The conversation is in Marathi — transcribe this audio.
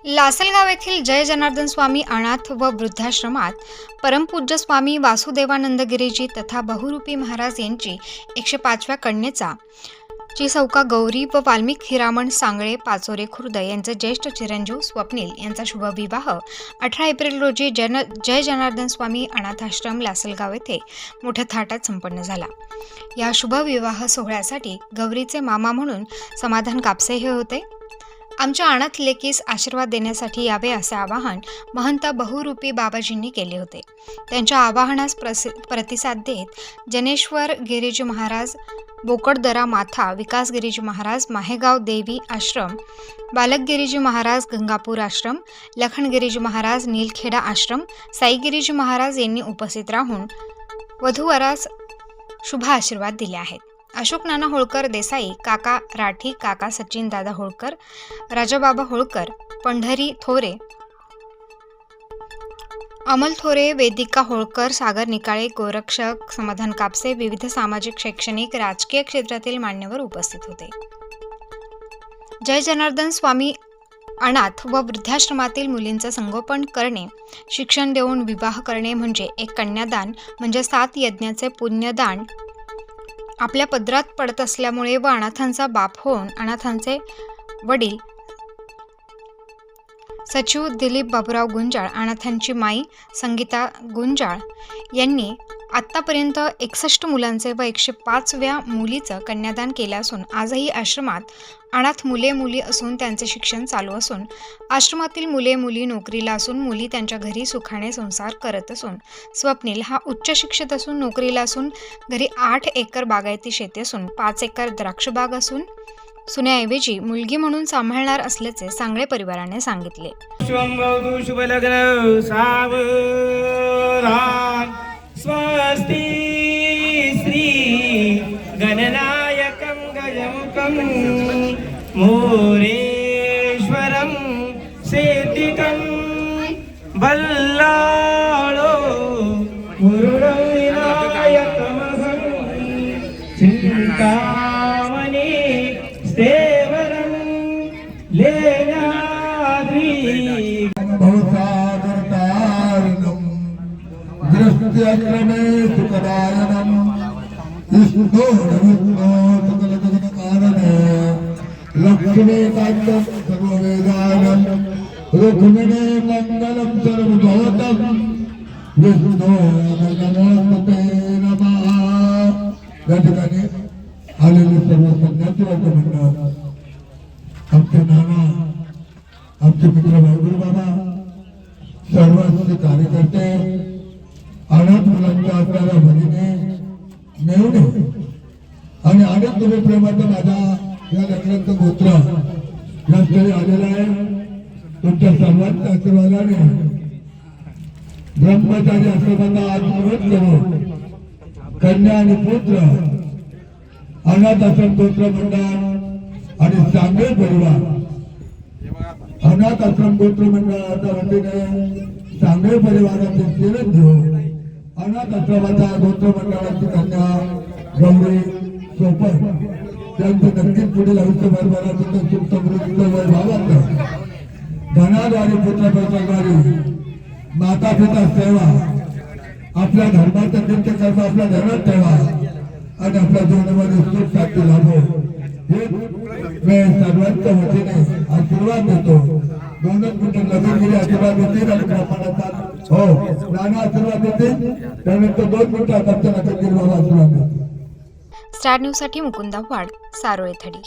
लासलगाव येथील जय जनार्दन स्वामी अनाथ व वृद्धाश्रमात परमपूज्य स्वामी वासुदेवानंद गिरीजी तथा बहुरूपी महाराज यांची 105व्या कन्येचा चिसौका गौरी व वाल्मिक हिरामण सांगळे पाचोरे खुर्द यांचे ज्येष्ठ चिरंजीव स्वप्नील यांचा शुभविवाह 18 एप्रिल रोजी जय जनार्दन स्वामी अनाथाश्रम लासलगाव येथे मोठ्या थाटात संपन्न झाला। या शुभविवाह सोहळ्यासाठी गौरीचे मामा म्हणून समाधान कापसे हे होते। आमच्या अनाथ लेकीस आशीर्वाद देण्यासाठी यावे असे आवाहन महंत बहुरूपी बाबाजींनी केले होते। त्यांच्या आवाहनास प्रतिसाद देत जनेश्वर गिरीजी महाराज बोकडदरा माथा, विकास गिरीजी महाराज माहेगाव देवी आश्रम, बालक गिरीजी महाराज गंगापूर आश्रम, लखन गिरीजी महाराज नीलखेडा आश्रम, साई गिरीजी महाराज यांनी उपस्थित राहून वधूवरास शुभ आशीर्वाद दिले आहेत। अशोक नाना होळकर देसाई, काका राठी, काका सचिन दादा होळकर, राजाबाबा होळकर, पंढरी थोरे, अमल थोरे, वेदिका होळकर, सागर निकाळे, गोरक्षक समाधान कापसे, विविध सामाजिक, शैक्षणिक, राजकीय क्षेत्रातील मान्यवर उपस्थित होते। जय जनार्दन स्वामी अनाथ व वृद्धाश्रमातील मुलींचे संगोपन करणे, शिक्षण देऊन विवाह करणे म्हणजे एक कन्यादान म्हणजे 7 यज्ञाचे पुण्यदान आपल्या पदरात पडत असल्यामुळे व अनाथांचा बाप होऊन अनाथांचे वडील सचिव दिलीप बाबूराव गुंजाळ, अनाथांची माई संगीता गुंजाळ यांनी आत्तापर्यंत 61 मुलांचे व 105व्या मुलीचं कन्यादान केलं असून आजही आश्रमात अनाथ मुले असून त्यांचे शिक्षण चालू असून आश्रमातील मुली नोकरीला असून मुली त्यांच्या घरी सुखाने संसार करत असून स्वप्नील हा उच्च शिक्षित असून नोकरीला असून घरी 8 एकर बागायती शेती असून 5 एकर द्राक्षबाग असून सुनेऐवजी मुलगी म्हणून सांभाळणार असल्याचे सांगळे परिवाराने सांगितले। स्वस्ति श्री गणनायकं गजमुखं मोरेश्वरं सेतिकं बल्लाळो गुरुरं विनायकमहं चिन्तामणि स्तेवरं लेनाद्रि दृष्ट्यक्रमे सुखदायनम् विष्णो सकलजगत्कारणे लक्ष्मीकान्तं सर्ववेदानं रुक्मिणी मङ्गलं सर्वभूतं विष्णो नमोस्तुते नमः। या ठिकाणी आलेले सर्व संन्यासी मंडळ, आमचे नाना, आमचे मित्र भाऊगुरु बाबा, सर्व कार्यकर्ते, अनाथ मुलांच्या असणाऱ्या भगिनी मेवणे आणि अनेक तुम्ही प्रेमाचा माझा या लेकरांचं गोत्र या स्थळी आलेला आहे। तुमच्या सर्वांच्या आशीर्वादाने ब्रह्मचारी आश्रमांना आत्मवत करून कन्या आणि पुत्र अनाथ आश्रम गोत्र मंडळ आणि सांगळे परिवार अनाथ आश्रम गोत्र मंडळाच्या वतीने सांगळे परिवाराचे चिरंजीव अनाथ आश्रमाच्या गोत्र मंडळाची कन्या गौरी सोपर त्यांचं नक्कीच पुढील आयुष्यभर भराचं सुख समृद्धीचं वैभवाचं धनाद्वारे पुत्र पैशाद्वारे माता पिता सेवा आपल्या धर्माचं नित्य कर्म आपल्या धर्मात ठेवा आणि आपल्या जीवनामध्ये सुख शांती लाभो हे मी सर्वांच्या वतीने आशीर्वाद देतो। 2 मिनिटं नवीन आशीर्वाद देतील आणि ब्राह्मणाचा हो नाना आशीर्वाद देतील, त्यानंतर 2 मिनिटं आशीर्वाद देतील बाबा आशीर्वाद देतील। स्टार न्यूज साठी मुकुंदा वाड, सारोळे थडी।